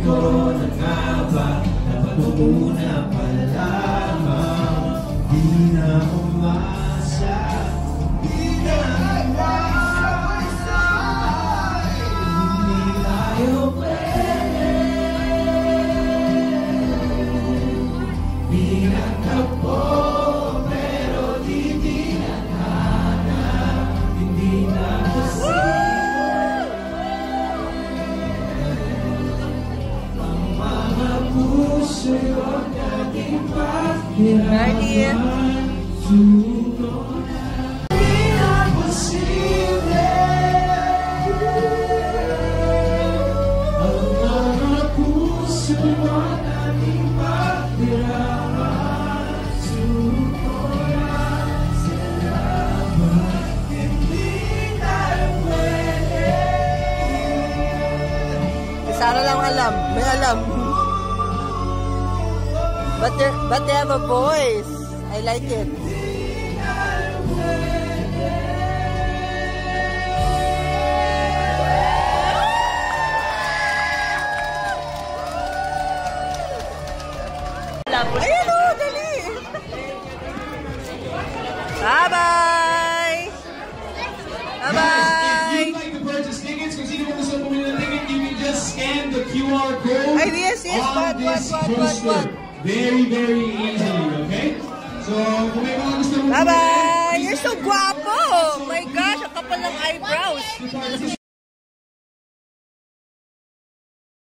ko na nga ba, napag-una pa lamang. Di na umasa, di na umasa, hindi tayo pwede. Pinagtagpo, pero di tinadhana, hindi na kasi. Ang mga puso'y huwag nating paghirapan. Suko na, di na posible. Ang mga puso'y huwag nating paghirapan. Suko na, salamat, hindi tayo pwede. Sara lang alam, may alam. But they have a voice. I like it. Ayun o, dali! Bye-bye! Bye-bye! If you'd like to purchase tickets, kung sino mo gusto bumili ng ticket, you can just scan the QR code Ay, yes, on this poster. Very, very easily, okay? So, kung may mga gusto mo Bye-bye! You're so guapo! Oh my gosh, ang kapal ng eyebrows!